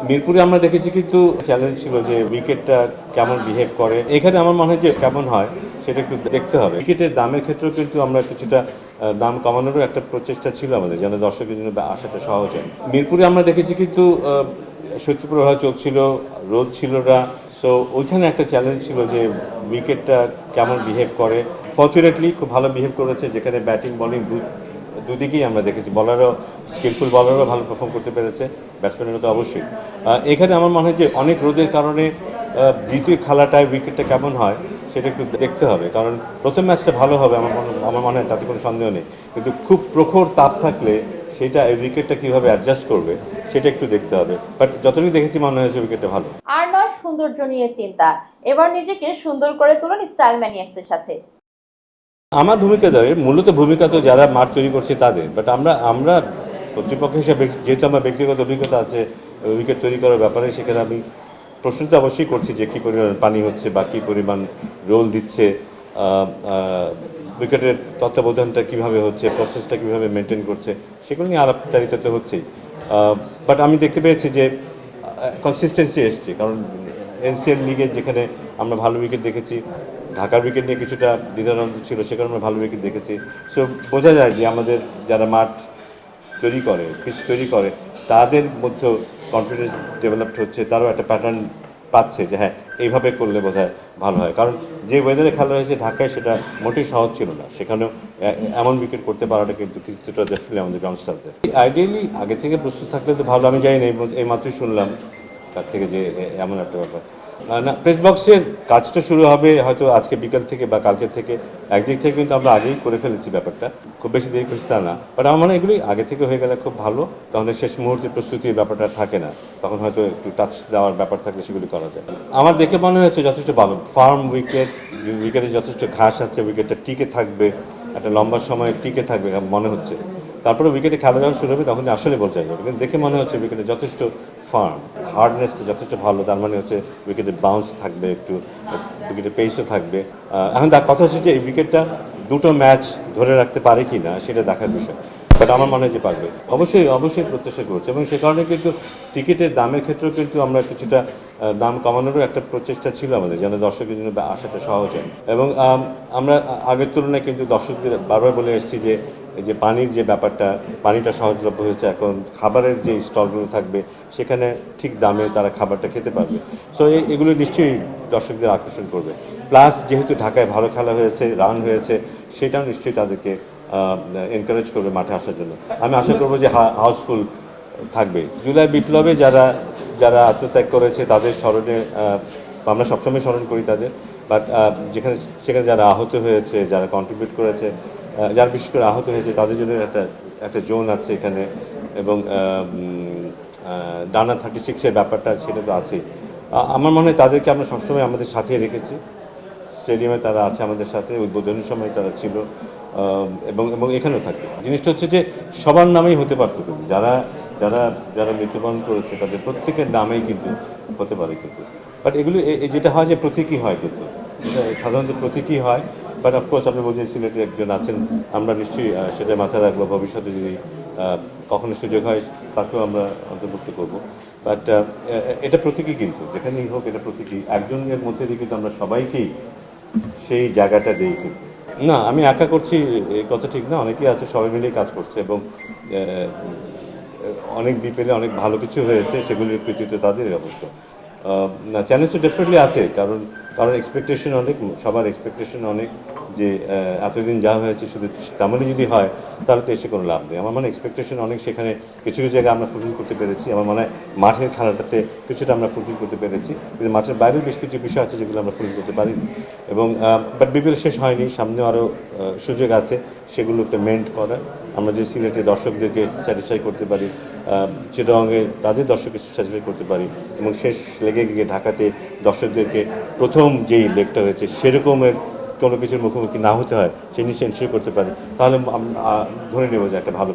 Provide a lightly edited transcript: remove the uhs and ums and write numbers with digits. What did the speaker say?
মিরপুরে আমরা দেখেছি কিন্তু চ্যালেঞ্জ ছিল যে উইকেটটা কেমন বিহেভ করে। এখানে আমার মনে হয় যে কেমন হয় সেটা একটু দেখতে হবে। উইকেটের দামের ক্ষেত্রেও কিন্তু আমরা কিছুটা দাম কমানোরও একটা প্রচেষ্টা ছিল আমাদের, যেন দর্শকের জন্য আসাটা সহজ হয়। মিরপুরে আমরা দেখেছি কিন্তু শৈত্যপ্রবাহ চলছিল, রোদ ছিল না। সো ওইখানে একটা চ্যালেঞ্জ ছিল যে উইকেটটা কেমন বিহেভ করে। ফর্চুনেটলি খুব ভালো বিহেভ করেছে, যেখানে ব্যাটিং বোলিং দুদিকেই আমরা দেখেছি। বলারও স্কিলফুল বলারও ভালো পারফর্ম করতে পেরেছে, ব্যাটসম্যানেরও তো অবশ্যই। এখানে আমার মনে হয় যে অনেক রোদের কারণে দ্বিতীয় খেলাটায় উইকেটটা কেমন হয় সেটা একটু দেখতে হবে। কারণ প্রথম ম্যাচটা ভালো হবে আমার মনে হয়, তাতে কোনো সন্দেহ নেই। কিন্তু খুব প্রখর তাপ থাকলে সেটা উইকেটটা কীভাবে অ্যাডজাস্ট করবে সেটা একটু দেখতে হবে। বাট যতটুকু দেখেছি মনে হয়েছে উইকেটটা ভালো। আর নয় সৌন্দর্য নিয়ে চিন্তা, এবার নিজেকে সুন্দর করে তুলুন স্টাইল ম্যানিয়াক্সের সাথে। আমার ভূমিকা দেয় মূলত, ভূমিকা তো যারা মাঠ তৈরি করছে তাদের। বাট আমরা আমরা কর্তৃপক্ষ হিসেবে যেহেতু আমার ব্যক্তিগত অভিজ্ঞতা আছে উইকেট তৈরি করার ব্যাপারে, সেখানে আমি প্রশ্ন তো অবশ্যই করছি যে কী পরিমাণ পানি হচ্ছে বা কী পরিমাণ রোল দিচ্ছে, উইকেটের তত্ত্বাবধানটা কীভাবে হচ্ছে, প্রসেসটা কীভাবে মেনটেন করছে, সেগুলো নিয়ে আলাপচারিতা তো হচ্ছেই। বাট আমি দেখতে পেয়েছি যে কনসিস্টেন্সি এসছে। কারণ এনসিএল লিগে যেখানে আমরা ভালো উইকেট দেখেছি, ঢাকার উইকেট নিয়ে কিছুটা দ্বিধাদ্বন্দ্ব ছিল, সেখানে আমরা ভালো উইকেট দেখেছি। সো বোঝা যায় যে আমাদের যারা মাঠ তৈরি করে, পিচ তৈরি করে, তাদের মধ্যে কনফিডেন্স ডেভেলপড হচ্ছে, তারাও একটা প্যাটার্ন পাচ্ছে যে হ্যাঁ এইভাবে করলে বোধহয় ভালো হয়। কারণ যে ওয়েদারে খেলা হয়েছে ঢাকায়, সেটা মোটেই সহজ ছিল না। সেখানেও এমন উইকেট করতে পারাটা কিন্তু কিছুটা ডেফিনেটলি আমাদের গ্রাউন্ডস্টারদের আইডিয়ালি আগে থেকে প্রস্তুত থাকলে তো ভালো। আমি জানি না, এই মাত্রই শুনলাম তার থেকে যে এমন একটা ব্যাপার। না, প্রেস বক্সের কাজটা শুরু হবে হয়তো আজকে বিকাল থেকে বা কালকে থেকে। একদিক থেকে কিন্তু আমরা আগেই করে ফেলেছি ব্যাপারটা, খুব বেশি দেরি করছি তা না। বাট আমার মনে হয় এগুলি আগে থেকে হয়ে গেলে খুব ভালো, তাহলে শেষ মুহূর্তে প্রস্তুতির ব্যাপারটা থাকে না। তখন হয়তো একটু টাচ দেওয়ার ব্যাপার থাকলে সেগুলি করা যায়। আমার দেখে মনে হয়েছে যথেষ্ট ভালো ফার্ম উইকেট, উইকেটে যথেষ্ট ঘাস আছে, উইকেটটা টিকে থাকবে, একটা লম্বা সময় টিকে থাকবে মনে হচ্ছে। তারপরে উইকেটে খেলা যখন শুরু হবে তখন আসলে বোঝা যাবে। কিন্তু দেখে মনে হচ্ছে উইকেটে যথেষ্ট ফার্ম, হার্ডনেসটা যথেষ্ট ভালো। তার মানে হচ্ছে উইকেটে বাউন্স থাকবে, একটু উইকেটে পেসও থাকবে। এখন তার কথা হচ্ছে যে এই উইকেটটা দুটো ম্যাচ ধরে রাখতে পারে কি না সেটা দেখার বিষয়। বাট আমার মনে হয় যে পারবে, অবশ্যই অবশ্যই প্রত্যাশা করছে। এবং সে কারণে কিন্তু টিকিটের দামের ক্ষেত্রেও কিন্তু আমরা কিছুটা দাম কমানোরও একটা প্রচেষ্টা ছিল আমাদের, যেন দর্শকের জন্য আসাটা সহজ হয়। এবং আমরা আগের তুলনায় কিন্তু দর্শকদের বারবার বলে এসেছি যে এই যে পানির যে ব্যাপারটা, পানিটা সহজলভ্য হয়েছে। এখন খাবারের যে স্টলগুলো থাকবে সেখানে ঠিক দামে তারা খাবারটা খেতে পারবে। সো এগুলো নিশ্চয়ই দর্শকদের আকর্ষণ করবে। প্লাস যেহেতু ঢাকায় ভালো খেলা হয়েছে, রান হয়েছে, সেটাও নিশ্চয়ই তাদেরকে এনকারেজ করবে মাঠে আসার জন্য। আমি আশা করবো যে হাউসফুল থাকবে। জুলাই বিপ্লবে যারা যারা আত্মত্যাগ করেছে তাদের স্মরণে আমরা সবসময় স্মরণ করি তাদের। বাট সেখানে যারা আহত হয়েছে, যারা কন্ট্রিবিউট করেছে, যারা বিশেষ করে আহত হয়েছে, তাদের জন্য একটা একটা জোন আছে এখানে। এবং ডানা 36-এর ব্যাপারটা সেটা তো আছেই। আমার মনে হয় তাদেরকে আমরা সবসময় আমাদের সাথে রেখেছি। স্টেডিয়ামে তারা আছে আমাদের সাথে, উদ্বোধনের সময় তারা ছিল, এবং এবং এখানেও থাকবে। জিনিসটা হচ্ছে যে সবার নামেই হতে পারতো, কিন্তু যারা যারা যারা মৃত্যুবরণ করেছে তাদের প্রত্যেকের নামেই কিন্তু হতে পারে কিন্তু। বাট এগুলো যেটা হয় যে প্রতীকী হয়, কিন্তু সাধারণত প্রতীকী হয়। বাট অফকোর্স আপনি বলছেন সিলেটে একজন আছেন, আমরা নিশ্চয়ই সেটা মাথায় রাখবো। ভবিষ্যতে যদি কখনো সুযোগ হয় তাকেও আমরা অন্তর্ভুক্ত করবো। বাট এটা প্রতীকী, কিন্তু যেখানেই হোক এটা প্রতীকী। একজনের মধ্যে দিয়ে কিন্তু আমরা সবাইকেই সেই জায়গাটা দিই কিন্তু। না, আমি একা করছি এই কথা ঠিক না, অনেকেই আছে, সবাই মিলেই কাজ করছে। এবং অনেক বিপেলে অনেক ভালো কিছু হয়েছে, সেগুলির কৃতিত্ব তাদেরই অবশ্য। না, চ্যালেঞ্জ তো ডেফিনেটলি আছে, কারণ কারণ এক্সপেকটেশন অনেক, সবার এক্সপেকটেশন অনেক যে এতদিন যা হয়েছে শুধু তেমনই যদি হয় তাহলে তো এসে কোনো লাভ নেই। আমার মনে হয় এক্সপেকটেশন অনেক, সেখানে কিছু কিছু জায়গায় আমরা ফুলফিল করতে পেরেছি। আমার মনে হয় মাঠের খেলাটাতে কিছুটা আমরা ফুলফিল করতে পেরেছি, কিন্তু মাঠের বাইরেও বেশ কিছু বিষয় আছে যেগুলো আমরা ফুলফিল করতে পারিনি। এবং বাট বিপিএল শেষ হয়নি, সামনে আরও সুযোগ আছে সেগুলোকে মেন্ট করার। আমরা যে সিলেটে দর্শকদেরকে স্যাটিসফাই করতে পারি, চিটাগংয়ে তাদের দর্শককে স্যাটিসফাই করতে পারি, এবং শেষ লেগে গিয়ে ঢাকাতে দর্শকদেরকে প্রথম যেই লেগটা হয়েছে সেরকমের কোনো কিছুর মুখোমুখি না হতে হয় সেই জিনিসটা এনশিওর করতে পারি, তাহলে ধরে নেব যে একটা ভালো